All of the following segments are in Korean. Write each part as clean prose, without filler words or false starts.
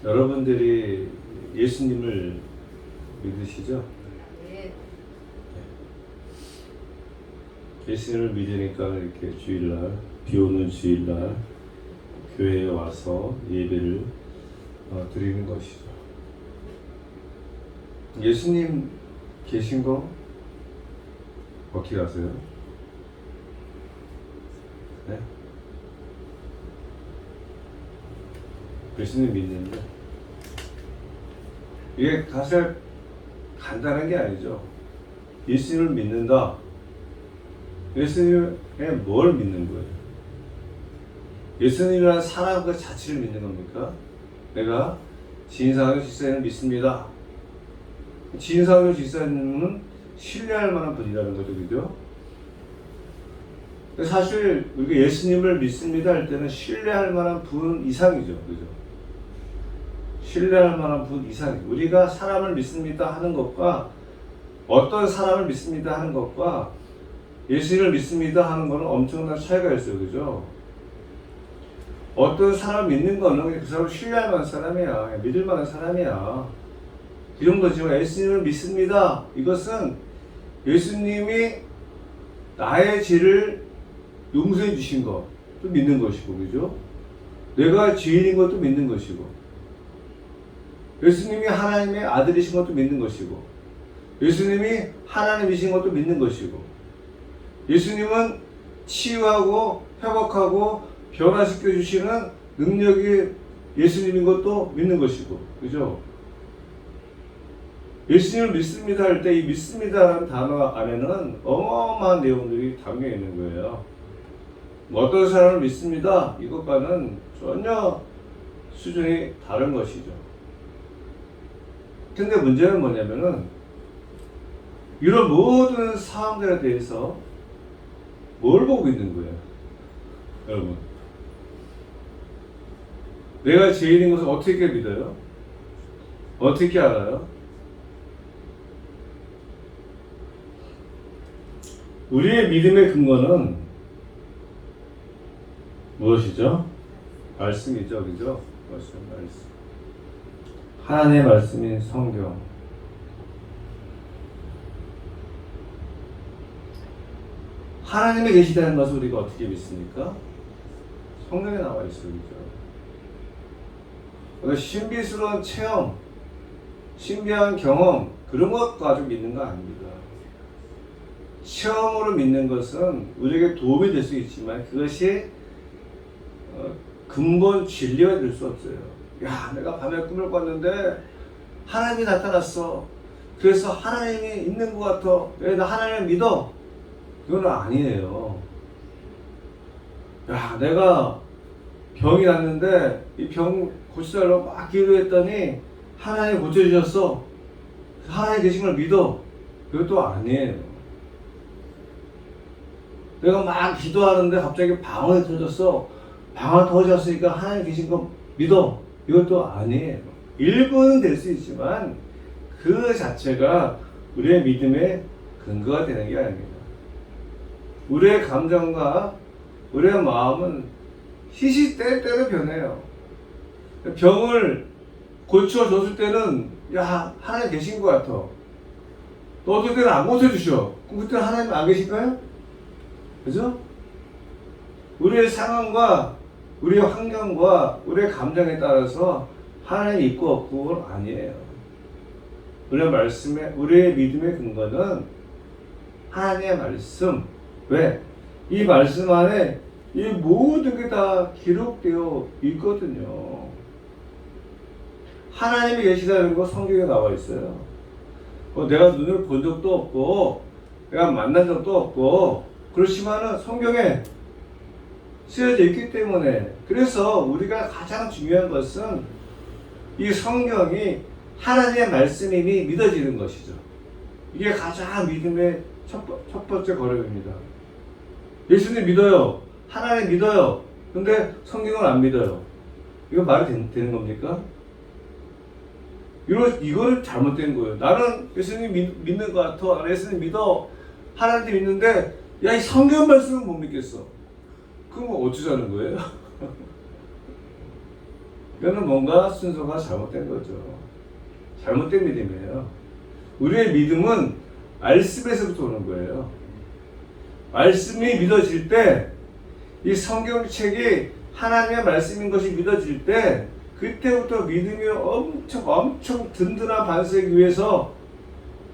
여러분들이 예수님을 믿으시죠? 네. 예수님을 믿으니까 이렇게 주일날, 비 오는 주일날 교회에 와서 예배를 드리는 것이죠. 예수님 계신 거 어떻게 아세요? 네? 예수님 믿는데 이게 사실 간단한 게 아니죠. 예수님을 믿는다. 예수님에 뭘 믿는 거예요? 예수님이라는 사람 그 자체를 믿는 겁니까? 내가 진상의 집사님을 믿습니다. 진상의 집사님은 신뢰할 만한 분이라는 거죠, 그죠? 사실 우리가 예수님을 믿습니다 할 때는 신뢰할 만한 분 이상이죠, 그죠? 신뢰할 만한 분 이상. 우리가 사람을 믿습니다 하는 것과 어떤 사람을 믿습니다 하는 것과 예수님을 믿습니다 하는 것은 엄청난 차이가 있어요, 그죠? 어떤 사람을 믿는 거는 그 사람을 신뢰할 만한 사람이야, 믿을 만한 사람이야. 이 정도지만 예수님을 믿습니다. 이것은 예수님이 나의 죄를 용서해 주신 것도 믿는 것이고, 그죠? 내가 죄인인 것도 믿는 것이고, 예수님이 하나님의 아들이신 것도 믿는 것이고, 예수님이 하나님이신 것도 믿는 것이고, 예수님은 치유하고 회복하고 변화시켜 주시는 능력이 예수님인 것도 믿는 것이고, 그죠? 예수님을 믿습니다 할 때 이 믿습니다라는 단어 안에는 어마어마한 내용들이 담겨 있는 거예요. 어떤 사람을 믿습니다 이것과는 전혀 수준이 다른 것이죠. 근데 문제는 뭐냐면은 이런 모든 사항들에 대해서 뭘 보고 있는 거예요, 여러분? 내가 죄인인 것을 어떻게 믿어요? 어떻게 알아요? 우리의 믿음의 근거는 무엇이죠? 말씀이죠, 그죠? 말씀. 하나님의 말씀인 성경. 하나님이 계시다는 것을 우리가 어떻게 믿습니까? 성경에 나와 있어요, 그죠? 신비스러운 체험, 신비한 경험, 그런 것 가지고 믿는 거 아닙니다. 체험으로 믿는 것은 우리에게 도움이 될 수 있지만 그것이 근본 진리가 될 수 없어요. 야, 내가 밤에 꿈을 꿨는데 하나님이 나타났어. 그래서 하나님이 있는 것 같아. 왜 나 하나님을 믿어? 그건 아니에요. 야, 내가 병이 났는데 이 병 고쳐달라고 막 기도했더니 하나님이 고쳐주셨어. 하나님 계신 걸 믿어. 그것도 아니에요. 내가 막 기도하는데 갑자기 방언이 터졌어. 방언 터졌으니까 하나님 계신 거 믿어. 이것도 아니에요. 일부는 될 수 있지만 그 자체가 우리의 믿음의 근거가 되는 게 아닙니다. 우리의 감정과 우리의 마음은 시시때때로 변해요. 병을 고쳐줬을 때는 야, 하나님 계신 것 같아. 또 어떨 때는 안 고쳐주셔. 그럼 그때는 하나님 안 계실까요? 그죠? 우리의 상황과 우리의 환경과 우리의 감정에 따라서 하나님 있고 없고는 아니에요. 우리의 말씀에, 우리의 믿음의 근거는 하나님의 말씀. 왜? 이 말씀 안에 이 모든 게 다 기록되어 있거든요. 하나님이 계시다는 거 성경에 나와 있어요. 내가 눈을 본 적도 없고 내가 만난 적도 없고 그렇지만은 성경에 쓰여져 있기 때문에, 그래서 우리가 가장 중요한 것은 이 성경이 하나님의 말씀임이 믿어지는 것이죠. 이게 가장 믿음의 첫 번째 걸음입니다. 예수님 믿어요. 하나님 믿어요. 근데 성경을 안 믿어요. 이거 말이 되는 겁니까? 이거는 잘못된 거예요. 나는 예수님 믿는 것 같아. 예수님 믿어. 하나님 믿는데 야, 이 성경 말씀은 못 믿겠어. 그럼 어쩌자는 거예요? 이거는 뭔가 순서가 잘못된 거죠. 잘못된 믿음이에요. 우리의 믿음은 말씀에서부터 오는 거예요. 말씀이 믿어질 때, 이 성경책이 하나님의 말씀인 것이 믿어질 때, 그때부터 믿음이 엄청 든든한 반석 위에서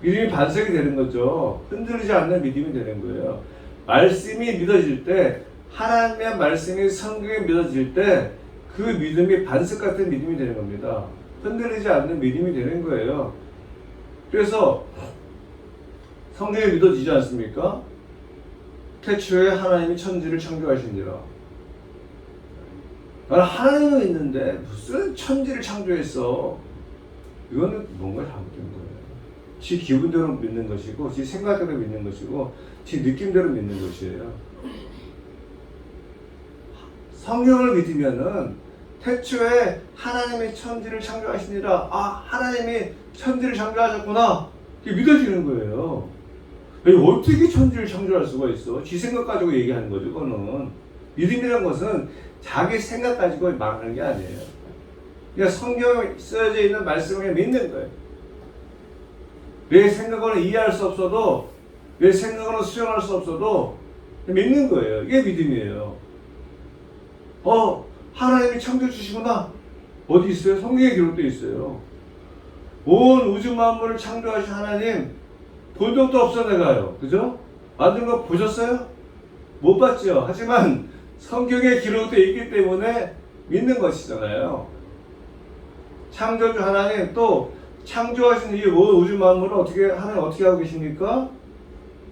믿음이 반석이 되는 거죠. 흔들리지 않는 믿음이 되는 거예요. 말씀이 믿어질 때, 하나님의 말씀이 성경에 믿어질 때, 그 믿음이 반석 같은 믿음이 되는 겁니다. 흔들리지 않는 믿음이 되는 거예요. 그래서 성경에 믿어지지 않습니까? 태초에 하나님이 천지를 창조하시니라. 나는 하나님은 있는데 무슨 천지를 창조했어? 이거는 뭔가 잘못된 거예요. 지 기분대로 믿는 것이고, 지 생각대로 믿는 것이고, 지 느낌대로 믿는 것이에요. 성경을 믿으면은 태초에 하나님이 천지를 창조하시니라. 아, 하나님이 천지를 창조하셨구나. 이게 믿어지는 거예요. 어떻게 천지를 창조할 수가 있어? 지 생각 가지고 얘기하는 거죠, 그거는. 믿음이라는 것은 자기 생각 가지고 말하는 게 아니에요. 그러니까 성경에 쓰여져 있는 말씀을 믿는 거예요. 내 생각으로는 이해할 수 없어도, 내 생각으로는 수용할 수 없어도 믿는 거예요. 이게 믿음이에요. 하나님이 창조주시구나. 어디 있어요? 성경에 기록되어 있어요. 온 우주 만물을 창조하신 하나님 본 적도 없어 내가요. 그죠? 만든 거 보셨어요? 못 봤죠. 하지만 성경에 기록되어 있기 때문에 믿는 것이잖아요. 창조주 하나님, 또 창조하신 이 온 우주 만물을 하나님 어떻게 하고 계십니까?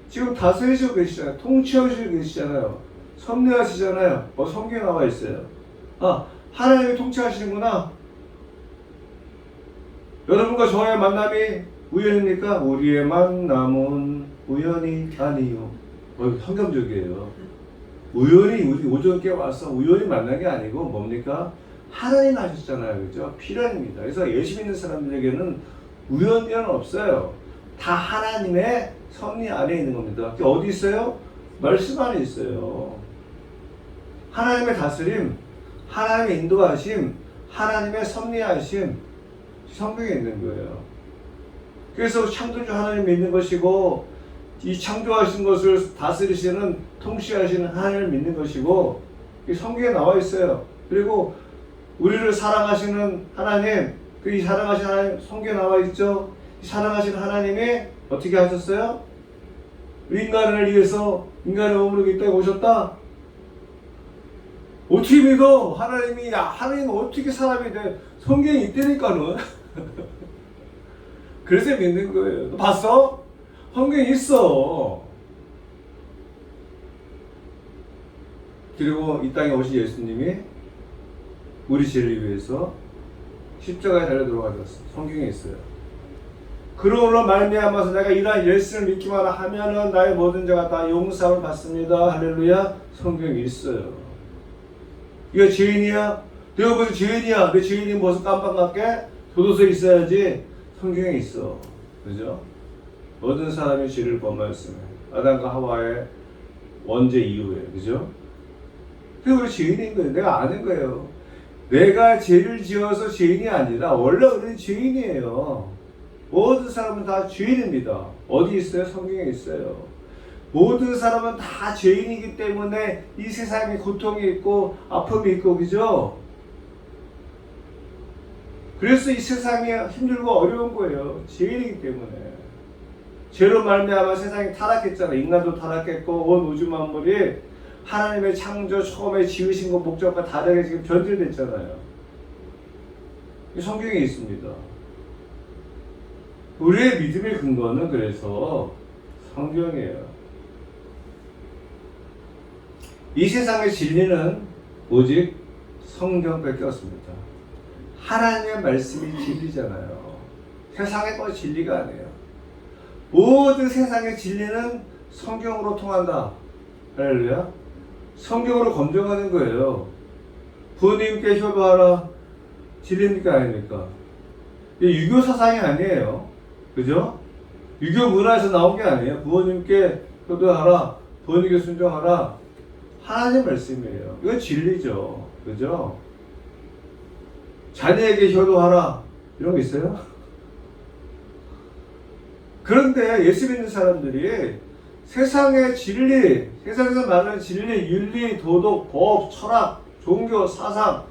지금 다스리시고 계시잖아요. 통치하시고 계시잖아요. 섭리하시잖아요. 성경에 나와 있어요. 하나님이 통치하시는구나. 여러분과 저의 만남이 우연입니까? 우리의 만남은 우연이 아니요. 성경적이에요. 우연히 우리 오전께 와서 우연히 만난 게 아니고 뭡니까? 하나님 하셨잖아요. 그죠? 필연입니다. 그래서 예수 믿는 사람들에게는 우연은 없어요. 다 하나님의 섭리 안에 있는 겁니다. 어디 있어요? 말씀 안에 있어요. 하나님의 다스림, 하나님의 인도하심, 하나님의 섭리하심, 성경에 있는 거예요. 그래서 창조주 하나님 믿는 것이고, 이 창조하신 것을 다스리시는, 통치하시는 하나님을 믿는 것이고, 이 성경에 나와 있어요. 그리고 우리를 사랑하시는 하나님, 이 사랑하시는 하나님 성경에 나와 있죠. 이 사랑하시는 하나님이 어떻게 하셨어요? 인간을 위해서 인간의 몸으로 이 땅에 오셨다. 어떻게 믿어? 하나님 어떻게 사람이 돼? 성경에 있다니까는. 그래서 믿는 거예요. 너 봤어? 성경에 있어. 그리고 이 땅에 오신 예수님이 우리 죄를 위해서 십자가에 달려 들어가셨어. 성경에 있어요. 그러므로 말미암아서 내가 이러한 예수를 믿기만 하면은 나의 모든 죄가 다 용서함을 받습니다. 할렐루야. 성경에 있어요. 이거 죄인이야? 내가 무슨 죄인이야? 내 죄인이 무슨 깜빡하게 교도소에 있어야지. 성경에 있어. 그죠? 모든 사람이 죄를 범하였으며 아담과 하와의 원죄 이후에, 그죠? 그래서 우리 죄인인 거예요. 내가 아는 거예요. 내가 죄를 지어서 죄인이 아니라 원래 우리는 죄인이에요. 모든 사람은 다 죄인입니다. 어디 있어요? 성경에 있어요. 모든 사람은 다 죄인이기 때문에 이 세상에 고통이 있고 아픔이 있고, 그죠? 그래서 이 세상이 힘들고 어려운 거예요. 죄인이기 때문에. 죄로 말미암아 세상이 타락했잖아. 인간도 타락했고 온 우주 만물이 하나님의 창조 처음에 지으신 것 목적과 다르게 지금 변질됐잖아요. 성경에 있습니다. 우리의 믿음의 근거는 그래서 성경이에요. 이 세상의 진리는 오직 성경밖에 없습니다. 하나님의 말씀이 진리잖아요. 세상의 건 진리가 아니에요. 모든 세상의 진리는 성경으로 통한다. 할렐루야. 성경으로 검증하는 거예요. 부모님께 효도하라. 진리입니까 아닙니까? 유교 사상이 아니에요. 그죠? 유교 문화에서 나온 게 아니에요. 부모님께 효도하라. 부모님께 순종하라. 하나님 말씀이에요. 이건 진리죠. 그죠? 자녀에게 효도하라. 이런 거 있어요? 그런데 예수 믿는 사람들이 세상의 진리, 세상에서 말하는 진리, 윤리, 도덕, 법, 철학, 종교, 사상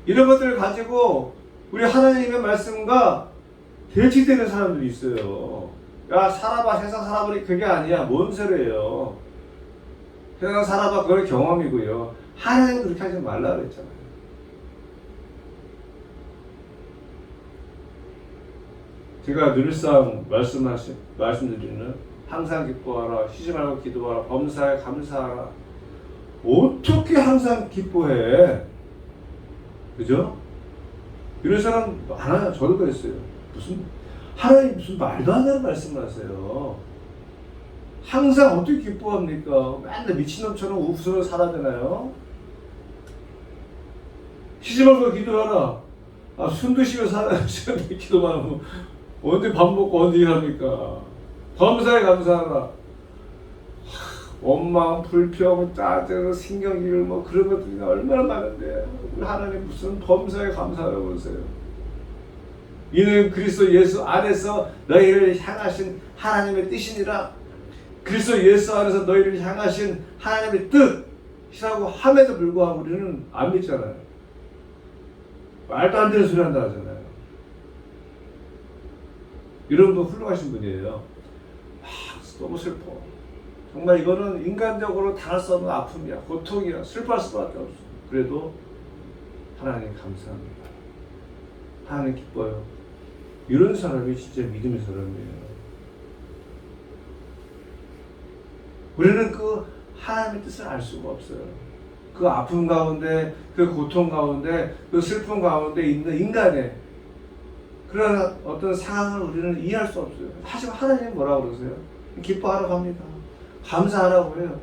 이런 것들을 가지고 우리 하나님의 말씀과 대치되는 사람들이 있어요. 야, 살아봐, 세상 살아보니 그게 아니야. 뭔 소리예요. 세상 살아봐, 그걸 경험이고요. 하나님은 그렇게 하지 말라 그랬잖아요. 제가 늘상 말씀드리는 항상 기뻐하라, 쉬지 말고 기도하라, 범사에 감사하라. 어떻게 항상 기뻐해? 그죠? 이런 사람 많아요. 저도 그랬어요. 하나님 무슨 말도 안 되는 말씀을 하세요. 항상 어떻게 기뻐합니까? 맨날 미친놈처럼 웃으며 살아야 되나요? 쉬지 말고 기도하라. 아, 숨 드시며 살아야 기도만 하면 언제 밥 먹고 언제 일합니까? 범사에 감사하라. 원망, 불평, 짜증, 신경질 뭐 그런 것들이 얼마나 많은데 하나님 무슨 범사에 감사하라고 그러세요? 이는 그리스도 예수 안에서 너희를 향하신 하나님의 뜻이니라. 그리스도 예수 안에서 너희를 향하신 하나님의 뜻이라고 함에도 불구하고 우리는 안 믿잖아요. 말도 안 되는 소리 한다 하잖아요. 이런 분 훌륭하신 분이에요. 너무 슬퍼. 정말 이거는 인간적으로 당할 수 없는 아픔이야. 고통이야. 슬퍼할 수밖에 없어. 그래도 하나님 감사합니다. 하나님 기뻐요. 이런 사람이 진짜 믿음의 사람이에요. 우리는 그 하나님의 뜻을 알 수가 없어요. 그 아픔 가운데, 그 고통 가운데, 그 슬픔 가운데 있는 인간의 그런 어떤 상황을 우리는 이해할 수 없어요. 하지만 하나님은 뭐라고 그러세요? 기뻐하라고 합니다. 감사하라고 해요.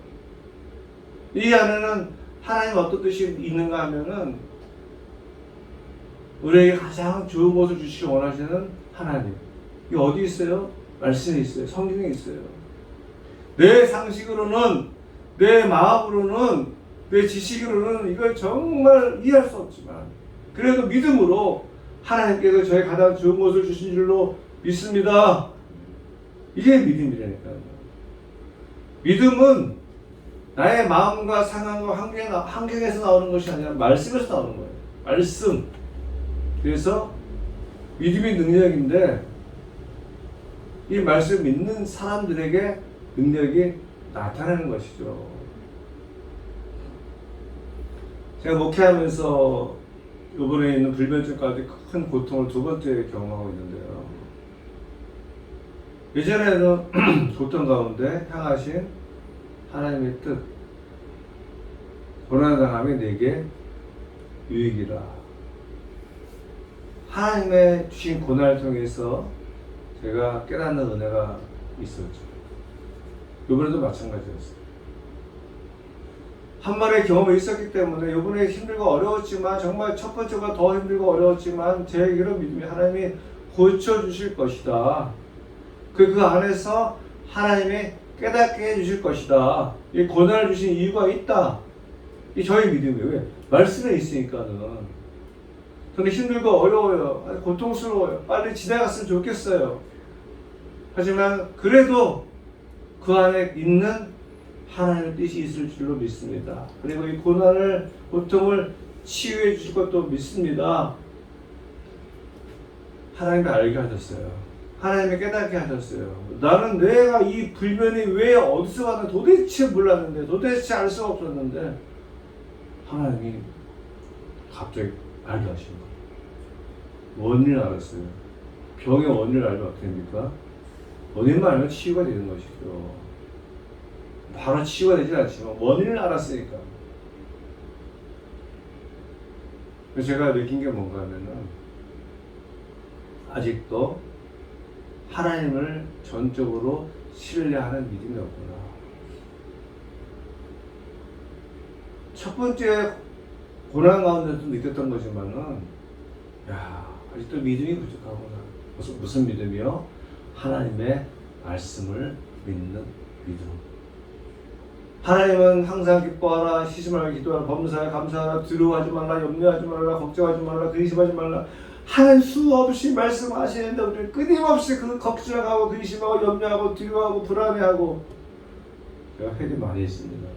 이 안에는 하나님 어떤 뜻이 있는가 하면은 우리에게 가장 좋은 것을 주시기 원하시는 하나님. 이 어디 있어요? 말씀에 있어요. 성경에 있어요. 내 상식으로는, 내 마음으로는, 내 지식으로는 이걸 정말 이해할 수 없지만 그래도 믿음으로 하나님께서 저의 가장 좋은 것을 주신 줄로 믿습니다. 이게 믿음이라니까요. 믿음은 나의 마음과 상황과 환경에서 나오는 것이 아니라 말씀에서 나오는 거예요. 말씀. 그래서 믿음이 능력인데 이 말씀 믿는 사람들에게 능력이 나타나는 것이죠. 제가 목회하면서 이번에 있는 불면증까지 큰 고통을 두 번째 경험하고 있는데요. 예전에는 고통 가운데 향하신 하나님의 뜻, 고난당함이 내게 유익이라. 하나님의 주신 고난을 통해서 제가 깨닫는 은혜가 있었죠. 이번에도 마찬가지였어요. 한 번의 경험이 있었기 때문에 이번에 힘들고 어려웠지만 정말 첫 번째보다 더 힘들고 어려웠지만 제게로 믿음이 하나님이 고쳐주실 것이다. 그 안에서 하나님이 깨닫게 해주실 것이다. 이 고난을 주신 이유가 있다. 이 저희 믿음이에요. 왜? 말씀에 있으니까는. 저는 힘들고 어려워요. 고통스러워요. 빨리 지나갔으면 좋겠어요. 하지만 그래도 그 안에 있는 하나님의 뜻이 있을 줄로 믿습니다. 그리고 이 고난을, 고통을 치유해 주실 것도 믿습니다. 하나님이 알게 하셨어요. 하나님이 깨닫게 하셨어요. 나는 내가 이 불면이 왜 어디서 왔는지 도대체 몰랐는데, 도대체 알 수가 없었는데 하나님이 갑자기 알게 하신 거예요. 원인을 알았어요. 병의 원인을 알면 어떻게 됩니까? 원인만 알면 치유가 되는 것이죠. 바로 치유가 되진 않지만 원인을 알았으니까. 제가 느낀 게 뭔가 하면은 아직도 하나님을 전적으로 신뢰하는 믿음이 없구나. 첫 번째 고난 가운데도 느꼈던 거지만은 아직도 믿음이 부족하구나. 무슨 믿음이요? 하나님의 말씀을 믿는 믿음. 하나님은 항상 기뻐하라, 쉬지 말고 기도하라, 범사에 감사하라, 두려워하지 말라, 염려하지 말라, 걱정하지 말라, 근심하지 말라 하는 수 없이 말씀하시는데 우리는 끊임없이 그 걱정하고 근심하고 염려하고 두려워하고 불안해하고 제가 회개 많이 했습니다.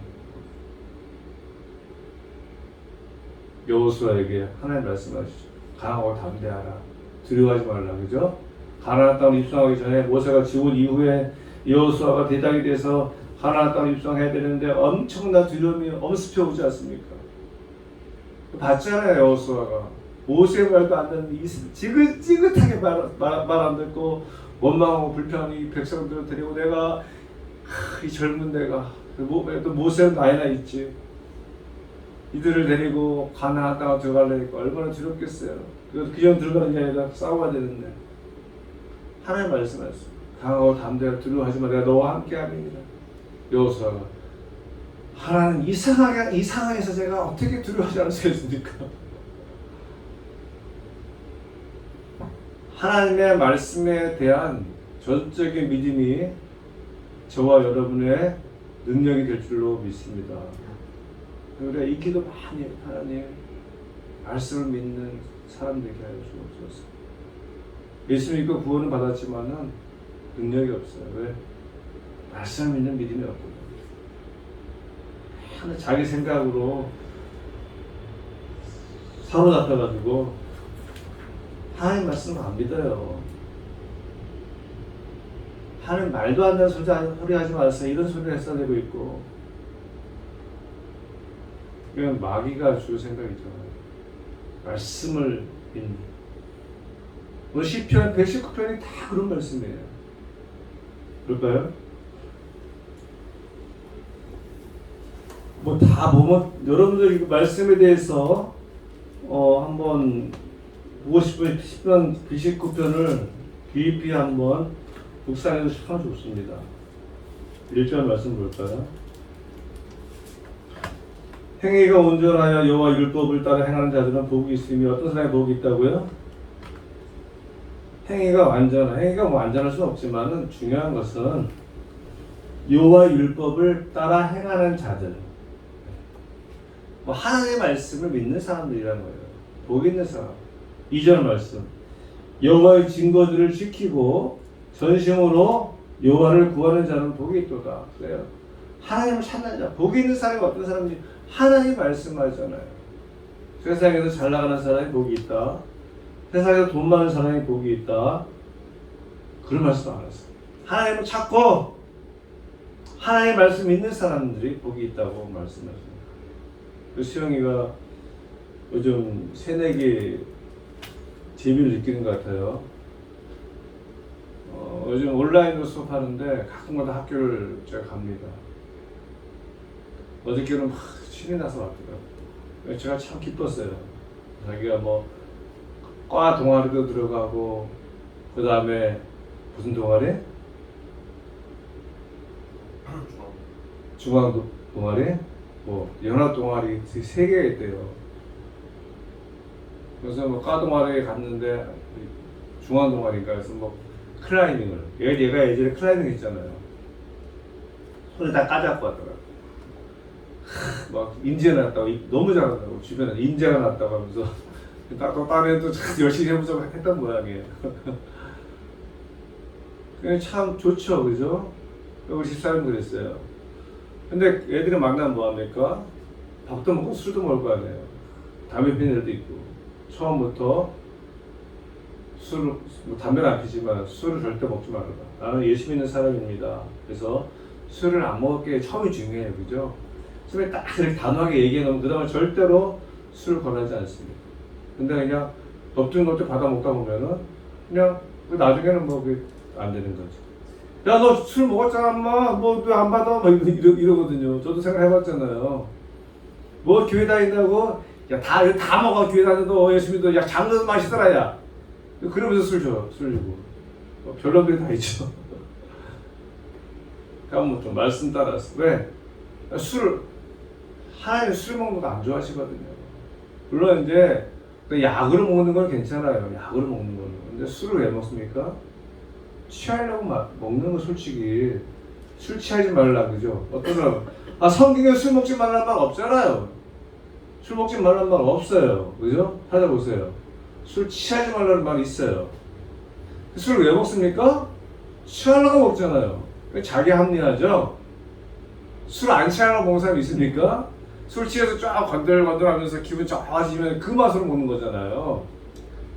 여호수아에게 하나님 말씀하시죠. 강하고 담대하라, 두려워하지 말라, 그죠? 가나안 땅을 입성하기 전에 모세가 죽은 이후에 여호수아가 대장이 돼서 가나안 땅을 입성해야 되는데 엄청난 두려움이 엄습해 오지 않습니까? 봤잖아요. 여호수아가 모세의 말도 안 듣는 지긋지긋하게 말 안 듣고 원망하고 불평하는 이 백성들을 데리고 내가 이 젊은 내가 또 모세는 나이나 있지 이들을 데리고 가나안 땅을 들어가려니까 얼마나 두렵겠어요. 그냥 들어가는 게 아니라 싸워야 되는데 하나님 말씀하셨어요. 강하고 담대하고 두려워하지 마, 내가 너와 함께 함이니라. 여호수아가 하나님 이 상황에서 제가 어떻게 두려워하지 않을 수 있습니까? 하나님의 말씀에 대한 전적인 믿음이 저와 여러분의 능력이 될 줄로 믿습니다. 우리가 이 기도 많이 해요. 하나님 말씀을 믿는 사람 되게 하여 주옵소서. 예수 믿고 구원을 받았지만은 능력이 없어요. 왜? 말씀을 믿는 믿음이 없거든요. 하나 자기 생각으로 사로잡혀가지고 하나님 말씀을 안 믿어요. 하나님 말도 안 되는 소리 하지 마세요. 이런 소리를 써내고 있고 그냥 마귀가 줄 생각이죠. 말씀을 믿는. 오늘 시편 119편이 다 그런 말씀이에요. 그럴까요? 여러분들 이 말씀에 대해서 한번 보고 싶은 시편 119편을 깊이 한번 묵상해서 참 좋습니다. 1절 말씀 볼까요? 행위가 온전하여 여호와 율법을 따라 행하는 자들은 복이 있으며 어떤 사람이 복이 있다고요? 행위가 완전할 수는 없지만은 중요한 것은 여호와 율법을 따라 행하는 자들, 하나님의 말씀을 믿는 사람들이라는 거예요. 복 있는 사람. 2절 말씀. 여호와의 증거들을 지키고 전심으로 여호와를 구하는 자는 복이 있도다. 그래요. 하나님을 찾는 자. 복이 있는 사람이 어떤 사람인지 하나님 말씀하잖아요. 세상에서 잘 나가는 사람이 복이 있다. 세상에서 돈 많은 사람이 복이 있다. 그런 말씀 안 했어요. 하나님을 찾고 하나님의 말씀 믿는 사람들이 복이 있다고 말씀하십니다. 수영이가 요즘 새내기 재미를 느끼는 것 같아요. 요즘 온라인으로 수업하는데 가끔가다 학교를 제가 갑니다. 어저께는 막 신이 나서 왔더라고요. 제가 참 기뻤어요. 자기가 과 동아리도 들어가고 그 다음에 무슨 동아리? 중앙 동아리? 연합 동아리 3개가 있대요. 그래서 과 동아리에 갔는데 중앙 동아리인가 해서 클라이밍을 얘가 예전에 클라이밍 했잖아요. 손에 다 까잡고 왔더라고요. 막 인재가 났다고 너무 잘한다고 주변에 인재가 났다고 하면서 다른 애도 열심히 해보자고 했던 모양이에요. 그냥 참 좋죠, 그죠? 우리 집사람도 그랬어요. 근데 애들이 만나면 뭐합니까? 밥도 먹고 술도 먹을 거 아니에요. 담배 피는 애도 있고 처음부터 담배는 안 피지만 술을 절대 먹지 말라. 나는 예수 믿는 사람입니다. 그래서 술을 안 먹을 게 처음이 중요해요, 그죠? 처음에 딱 이렇게 단호하게 얘기해놓으면 그 다음에 절대로 술을 권하지 않습니다. 근데 그냥 엎드린 것도 받아 먹다 보면은 그냥 나중에는 그게 안 되는 거죠. 야, 너 술 먹었잖아, 엄마. 왜 안 받아? 이러거든요. 저도 생각해봤잖아요. 교회 다닌다고? 야, 다 먹어. 교회 다녀도 예수 믿어. 야, 장도 마시더라, 야. 그러면서 술 줘. 술 주고. 별놈들이 다 있죠. 그러면 좀 말씀 따라서. 왜? 하나님 술 먹는 거 안 좋아하시거든요. 물론 이제 약으로 먹는 건 괜찮아요. 약으로 먹는 거는. 근데 술을 왜 먹습니까? 취하려고 먹는 거 솔직히 술 취하지 말라, 그죠? 어떤 사람 성경에 술 먹지 말라는 말 없잖아요. 술 먹지 말라는 말 없어요. 그죠? 찾아보세요. 술 취하지 말라는 말이 있어요. 술을 왜 먹습니까? 취하려고 먹잖아요. 자기 합리화죠. 술 안 취하려고 먹는 사람이 있습니까? 술 취해서 쫙 건들건들 하면서 기분 좋아지면 그 맛으로 먹는 거잖아요.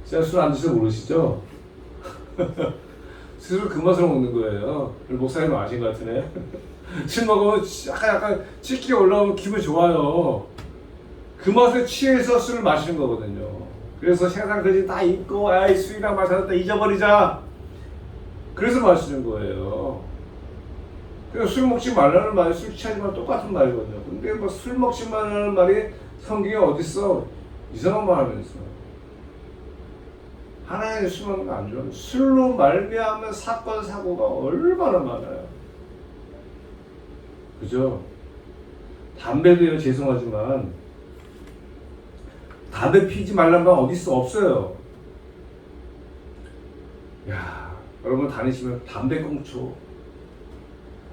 진짜 술 안 드셔서 모르시죠? 술 그 맛으로 먹는 거예요. 목사님 아신 것 같으네. 술 먹으면 약간 치기가 올라오면 기분 좋아요. 그 맛에 취해서 술을 마시는 거거든요. 그래서 세상 거지 다 잊고 아이 술이랑 마셨다 잊어버리자. 그래서 마시는 거예요. 그래서 술 먹지 말라는 말이 술 취하지 말 똑같은 말이거든요. 근데 뭐 술 먹지 말라는 말이 성경에 어딨어? 이상한 말 하면서. 하나님의 술 먹는 거 안 좋아요. 술로 말미암은 사건 사고가 얼마나 많아요. 그죠? 담배도요, 죄송하지만 담배 피지 말란 말 어딨어? 없어요. 야, 여러분 다니시면 담배꽁초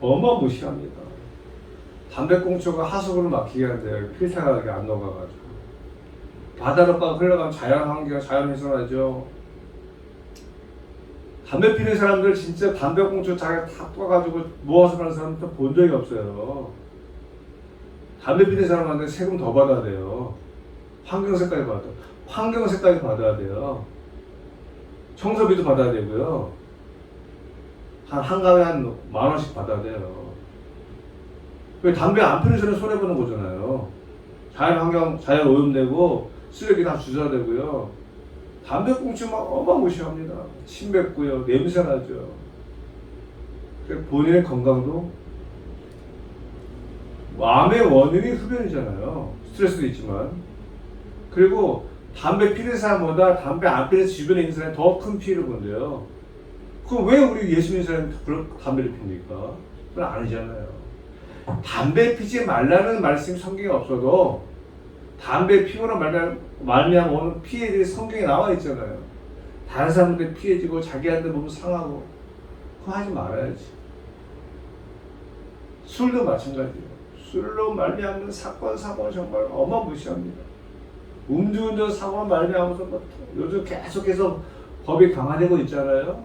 어마무시합니다. 담배꽁초가 하수구를 막히게 하는데 필터가 안 녹아가지고 바다로 흘러가면 자연환경, 자연훼손하죠. 담배 피는 사람들 진짜 담배꽁초 자기가 다 떠가지고 모아서 가는 사람도 본 적이 없어요. 담배 피는 사람한테 세금 더 받아야 돼요. 환경세까지 받아야 돼요. 청소비도 받아야 되고요. 한가위에 한 10,000원씩 받아야 돼요. 담배 안 피는 사람은 손해보는 거잖아요. 자연환경, 자연오염되고 쓰레기 다 주저되고요. 담배꽁초 막 어마무시합니다. 침 뱉고요. 냄새나죠. 본인의 건강도 암의 원인이 흡연이잖아요. 스트레스도 있지만. 그리고 담배 피는 사람보다 담배 안 피는 주변에 있는 사람이 더 큰 피해를 본대요. 그럼 왜 우리 예수 믿는 사람이 담배를 핍니까? 그건 아니잖아요. 담배 피지 말라는 말씀이 성경에 없어도 담배 피우는 말미암아 오는 피해들이 성경에 나와 있잖아요. 다른 사람한테 피해지고 자기한테 몸 상하고 그거 하지 말아야지. 술도 마찬가지예요. 술로 말미암는 사건 사고는 정말 어마무시합니다. 음주운전 사고가 말미암아서 뭐 요즘 계속해서 법이 강화되고 있잖아요.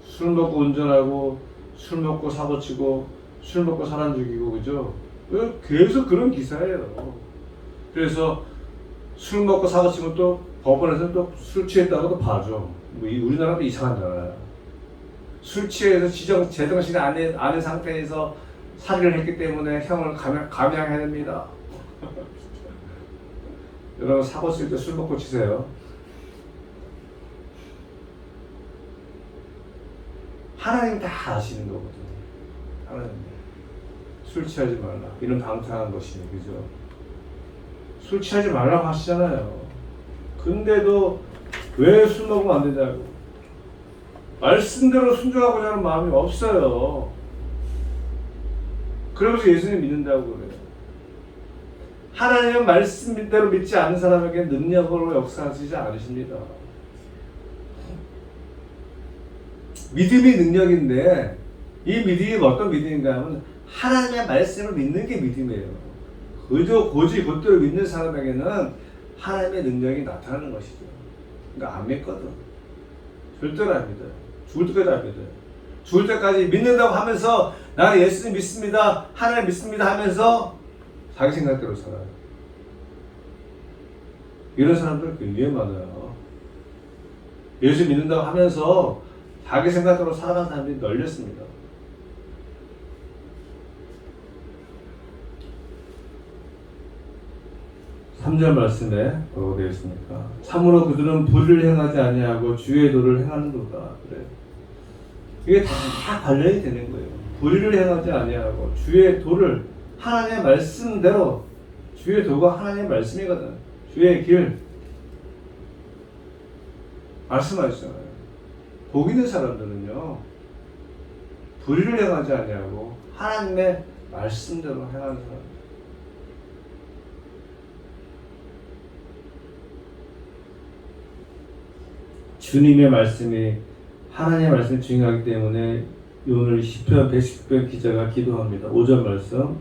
술 먹고 운전하고 술 먹고 사고치고 술 먹고 사람 죽이고 그죠? 계속 그런 기사예요. 그래서 술 먹고 사고치면 또 법원에서 또 술 취했다고 또 봐줘. 뭐 우리나라도 이상하잖아요. 술 취해서 제정신이 아닌 상태에서 살인을 했기 때문에 형을 감형해야 됩니다. 여러분 사고 칠 때 술 먹고 치세요. 하나님 다 아시는 거거든요. 하나님 술 취하지 말라. 이런 방탕한 것이 그죠? 술 취하지 말라고 하시잖아요. 근데도 왜 술 먹으면 안 되냐고. 말씀대로 순종하고자 하는 마음이 없어요. 그러면서 예수님 믿는다고 그래요. 하나님은 말씀대로 믿지 않는 사람에게 능력으로 역사하시지 않으십니다. 믿음이 능력인데 이 믿음이 어떤 믿음인가 하면 하나님의 말씀을 믿는 게 믿음이에요. 고지 곧대로 믿는 사람에게는 하나님의 능력이 나타나는 것이죠. 그러니까 안 믿거든. 절대로 안 믿어요. 죽을 때까지 안 믿어요. 죽을 때까지 믿는다고 하면서 나는 예수님 믿습니다, 하나님 믿습니다 하면서 자기 생각대로 살아요. 이런 사람들 굉장히 많아요. 예수 믿는다고 하면서 자기 생각대로 살아가는 사람들이 널렸습니다. 삼 절 말씀에 뭐라고 되어 있습니까? 참으로 그들은 불의를 행하지 아니하고 주의 도를 행하는도다. 그래. 이게 다 관련이 되는 거예요. 불의를 행하지 아니하고 주의 도를 하나님의 말씀대로, 주의 도가 하나님의 말씀이거든. 주의 길 말씀하셨잖아요. 복 있는 사람들은요 불의를 행하지 아니하고 하나님의 말씀대로 행하는 사람. 주님의 말씀이, 하나님의 말씀이 중요하기 때문에 오늘 시편 119편 기자가 기도합니다. 5절 말씀.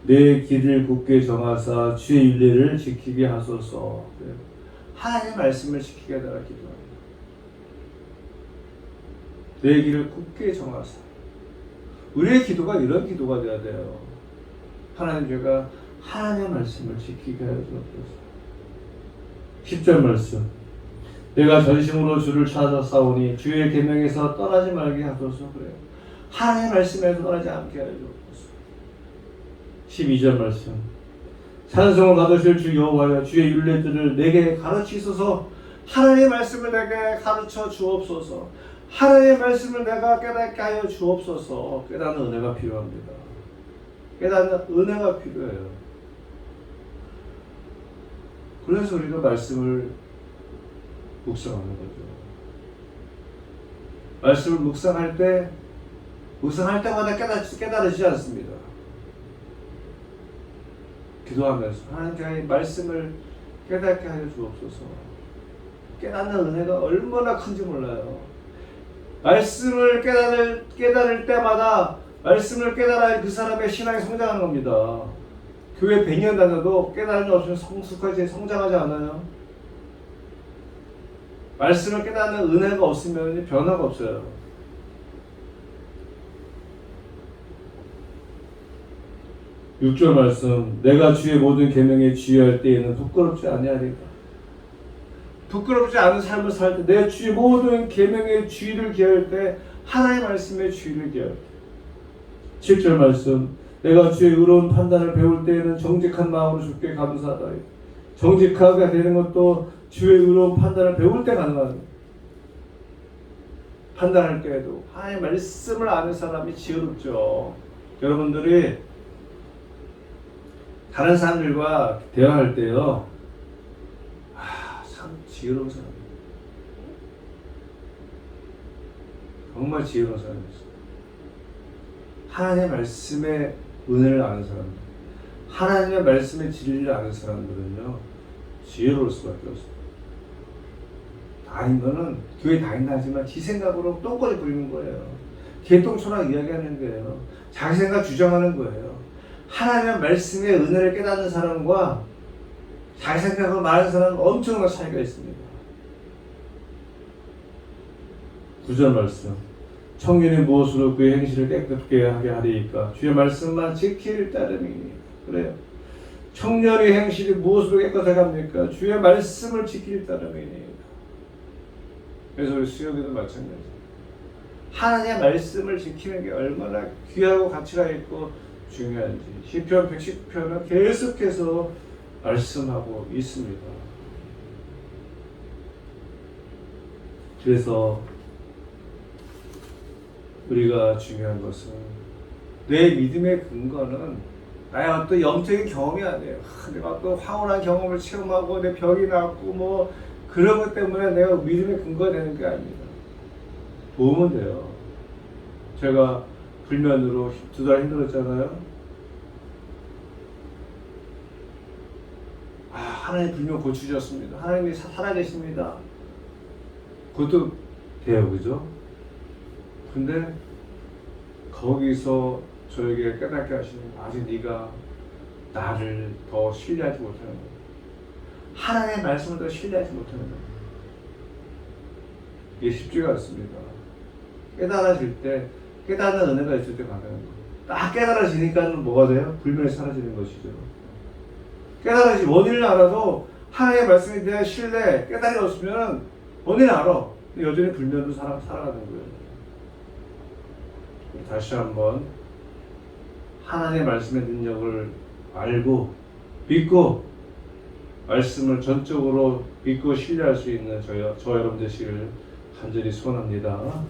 내 길을 굳게 정하사 주의 윤례를 지키게 하소서. 하나님의 말씀을 지키게 해달라 기도합니다. 내 길을 굳게 정하사. 우리의 기도가 이런 기도가 되어야 돼요. 하나님, 제가 하나님의 말씀을 지키게 하여 주옵소서. 10절 말씀. 내가 전심으로 주를 찾아 싸우니 주의 계명에서 떠나지 말게 하소서. 그래요. 하나님의 말씀에서 떠나지 않게 하여 주옵소서. 12절 말씀. 찬송을 받으실 주 여호와여, 주의 율례들을 내게 가르치소서. 하나님의 말씀을 내게 가르쳐 주옵소서. 하나님의 말씀을 내가 깨닫게 하여 주옵소서. 깨닫는 은혜가 필요합니다. 깨닫는 은혜가 필요해요. 그래서 우리가 말씀을 묵상하는 거죠. 말씀을 묵상할 때마다 깨달으지 않습니다. 기도하면서 하나님, 제가 이 말씀을 깨닫게 하여 주옵소서. 깨닫는 은혜가 얼마나 큰지 몰라요. 말씀을 깨달을 때마다 말씀을 깨달아야 그 사람의 신앙이 성장하는 겁니다. 교회 100년 다녀도 깨달음이 없으면 성장하지 않아요. 말씀을 깨닫는 은혜가 없으면 변화가 없어요. (6절) 말씀. 내가 주의 모든 계명에 주의할 때에는 부끄럽지 아니하리까. 부끄럽지 않은 삶을 살 때, 내 주의 모든 계명의 주의를 기할 때, 하나님의 말씀의 주의를 기할 때. 7절 말씀. 내가 주의 의로운 판단을 배울 때에는 정직한 마음으로 주께 감사하다. 정직하게 되는 것도 주의 의로운 판단을 배울 때 가능합니다. 판단할 때에도 하나님의 말씀을 아는 사람이 지혜롭죠. 여러분들이 다른 사람들과 대화할 때요, 참 지혜로운 사람이에요. 정말 지혜로운 사람이었어요. 하나님의 말씀의 은혜를 아는 사람들, 하나님의 말씀의 진리를 아는 사람들은요, 지혜로울 수밖에 없어요. 다닌 거는 교회 다닌다 하지만 지 생각으로 똥꼬리 부리는 거예요. 개똥초랑 이야기하는 거예요. 자기 생각 주장하는 거예요. 하나님의 말씀의 은혜를 깨닫는 사람과 자기 생각으로 말하는 사람은 엄청난 차이가 있습니다. 9절 말씀. 청년이 무엇으로 그의 행실을 깨끗게 하게 하리이까? 주의 말씀만 지킬 따름이니. 그래요. 청년의 행실이 무엇으로 깨끗하게 합니까? 주의 말씀을 지킬 따름이니. 그래서 우리 수요기도 마찬가지예요. 하나님의 말씀을 지키는 게 얼마나 귀하고 가치가 있고 중요한지 시편 119편은 계속해서 말씀하고 있습니다. 그래서 우리가 중요한 것은 내 믿음의 근거는 나의 어떤 영적인 경험이 아니에요. 내가 어떤 황홀한 경험을 체험하고 내 병이 낫고 뭐 그런 것 때문에 내가 믿음의 근거가 되는 게 아닙니다. 도움은 돼요. 제가 불면으로 2달 힘들었잖아요. 하나님 불면 고치셨습니다. 하나님이 살아계십니다. 그것도 돼요, 그죠? 근데 거기서 저에게 깨닫게 하시는, 아직 네가 나를 더 신뢰하지 못하는 거예요. 하나님의 말씀을 더 신뢰하지 못하는 거예요. 이게 쉽지가 않습니다. 깨달아질 때, 깨닫는 은혜가 있을 때 가능한 거예요. 딱 깨달아지니까는 뭐가 돼요? 불면이 사라지는 것이죠. 깨달아지 원인을 알아도 하나님의 말씀에 대한 신뢰, 깨달음이 없으면 원인을 알아. 근데 여전히 불면으로 살아가는 거예요. 다시 한번 하나님의 말씀의 능력을 알고 믿고 말씀을 전적으로 믿고 신뢰할 수 있는 저 여러분 되시기를 간절히 소원합니다.